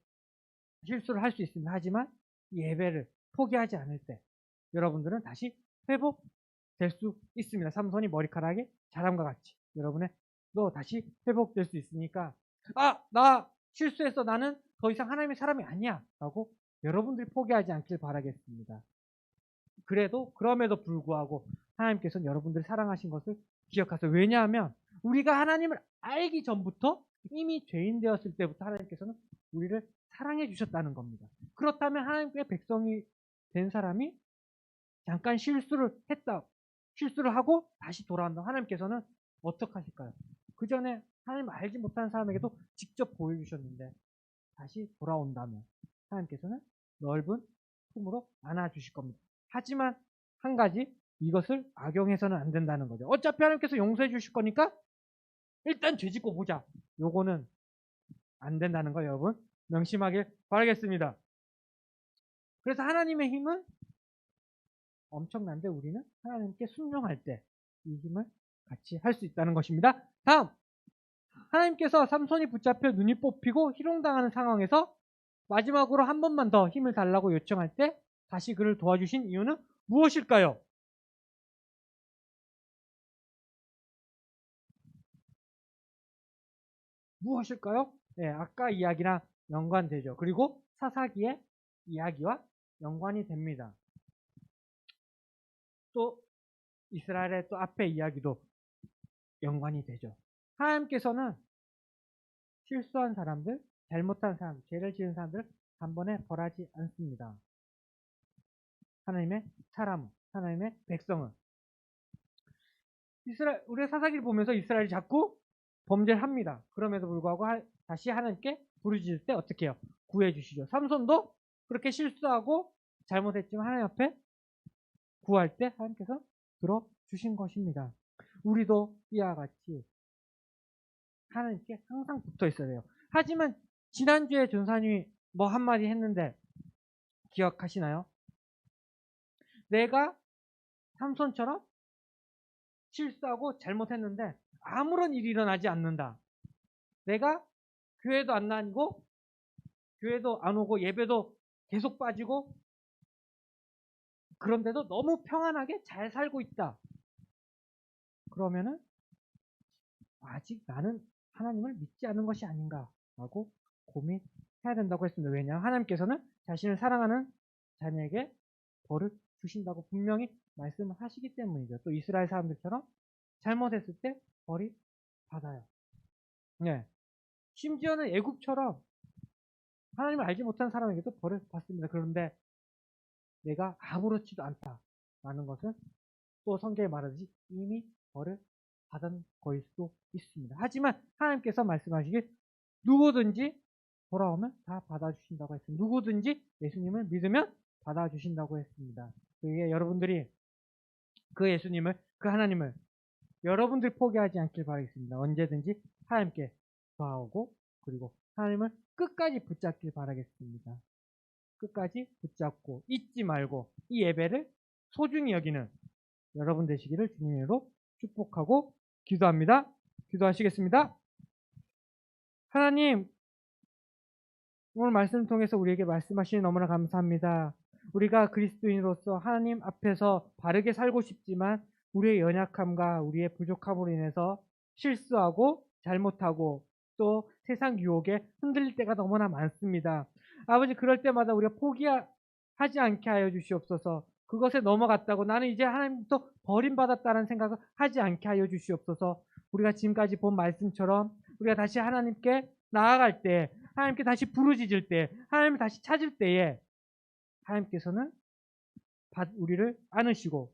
[SPEAKER 2] 실수를 할 수 있습니다. 하지만 예배를 포기하지 않을 때 여러분들은 다시 회복될 수 있습니다. 삼손이 머리카락이 자람과 같이 여러분도 다시 회복될 수 있으니까 나 실수했어. 나는 더 이상 하나님의 사람이 아니야 라고 여러분들이 포기하지 않길 바라겠습니다. 그럼에도 불구하고 하나님께서는 여러분들을 사랑하신 것을 기억하세요. 왜냐하면 우리가 하나님을 알기 전부터 이미 죄인 되었을 때부터 하나님께서는 우리를 사랑해 주셨다는 겁니다. 그렇다면 하나님의 백성이 된 사람이 잠깐 실수를 하고 다시 돌아온다. 하나님께서는 어떻게 하실까요? 그 전에 하나님 알지 못하는 사람에게도 직접 보여주셨는데 다시 돌아온다면 하나님께서는 넓은 품으로 안아주실 겁니다. 하지만 한 가지, 이것을 악용해서는 안 된다는 거죠. 어차피 하나님께서 용서해 주실 거니까 일단 죄짓고 보자. 요거는 안 된다는 거 여러분 명심하길 바라겠습니다. 그래서 하나님의 힘은 엄청난데 우리는 하나님께 순종할 때 이 힘을 같이 할 수 있다는 것입니다. 다음, 하나님께서 삼손이 붙잡혀 눈이 뽑히고 희롱당하는 상황에서 마지막으로 한 번만 더 힘을 달라고 요청할 때 다시 그를 도와주신 이유는 무엇일까요? 무엇일까요? 네, 아까 이야기랑 연관되죠. 그리고 사사기의 이야기와 연관이 됩니다. 또 이스라엘의 또 앞의 이야기도 연관이 되죠. 하나님께서는 실수한 사람들, 잘못한 사람들, 죄를 지은 사람들을 단번에 벌하지 않습니다. 하나님의 사람은, 하나님의 백성은. 우리의 사사기를 보면서 이스라엘이 자꾸 범죄를 합니다. 그럼에도 불구하고 다시 하나님께 부르짖을 때 어떻게 해요? 구해 주시죠. 삼손도 그렇게 실수하고 잘못했지만 하나님 앞에 구할 때 하나님께서 들어주신 것입니다. 우리도 이와 같이 하나님께 항상 붙어 있어야 돼요. 하지만 지난주에 전사님이 뭐 한마디 했는데 기억하시나요? 내가 삼손처럼 실수하고 잘못했는데 아무런 일이 일어나지 않는다. 내가 교회도 안 다니고 교회도 안 오고 예배도 계속 빠지고 그런데도 너무 평안하게 잘 살고 있다. 그러면은 아직 나는 하나님을 믿지 않은 것이 아닌가라고 고민해야 된다고 했습니다. 왜냐? 하나님께서는 자신을 사랑하는 자녀에게 벌을 주신다고 분명히 말씀을 하시기 때문이죠. 또 이스라엘 사람들처럼 잘못했을 때 벌이 받아요. 네. 심지어는 애굽처럼 하나님을 알지 못한 사람에게도 벌을 받습니다. 그런데 내가 아무렇지도 않다라는 것은 또 성경에 말하듯이 이미 벌을 받은 거일 수도 있습니다. 하지만 하나님께서 말씀하시길 누구든지 돌아오면 다 받아주신다고 했습니다. 누구든지 예수님을 믿으면 받아주신다고 했습니다. 그게 여러분들이 그 예수님을, 그 하나님을 여러분들 포기하지 않길 바라겠습니다. 언제든지 하나님께 구하고 그리고 하나님을 끝까지 붙잡길 바라겠습니다. 끝까지 붙잡고 잊지 말고 이 예배를 소중히 여기는 여러분 되시기를 주님으로 축복하고 기도합니다. 기도하시겠습니다. 하나님, 오늘 말씀을 통해서 우리에게 말씀하시니 너무나 감사합니다. 우리가 그리스도인으로서 하나님 앞에서 바르게 살고 싶지만 우리의 연약함과 우리의 부족함으로 인해서 실수하고 잘못하고 또 세상 유혹에 흔들릴 때가 너무나 많습니다. 아버지, 그럴 때마다 우리가 포기하지 않게 하여 주시옵소서. 그것에 넘어갔다고 나는 이제 하나님부터 버림받았다는 생각을 하지 않게 하여 주시옵소서. 우리가 지금까지 본 말씀처럼 우리가 다시 하나님께 나아갈 때, 하나님께 다시 부르짖을 때, 하나님을 다시 찾을 때에 하나님께서는 우리를 안으시고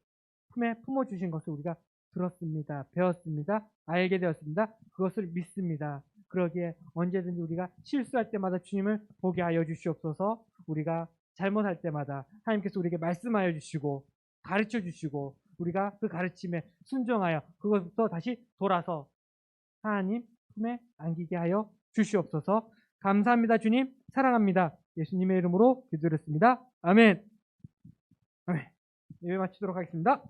[SPEAKER 2] 품에 품어주신 것을 우리가 들었습니다. 배웠습니다. 알게 되었습니다. 그것을 믿습니다. 그러기에 언제든지 우리가 실수할 때마다 주님을 보게 하여 주시옵소서. 우리가 잘못할 때마다 하나님께서 우리에게 말씀하여 주시고 가르쳐 주시고 우리가 그 가르침에 순종하여 그것부터 다시 돌아서 하나님 품에 안기게 하여 주시옵소서. 감사합니다. 주님 사랑합니다. 예수님의 이름으로 기도드렸습니다. 아멘. 아멘. 예배 마치도록 하겠습니다.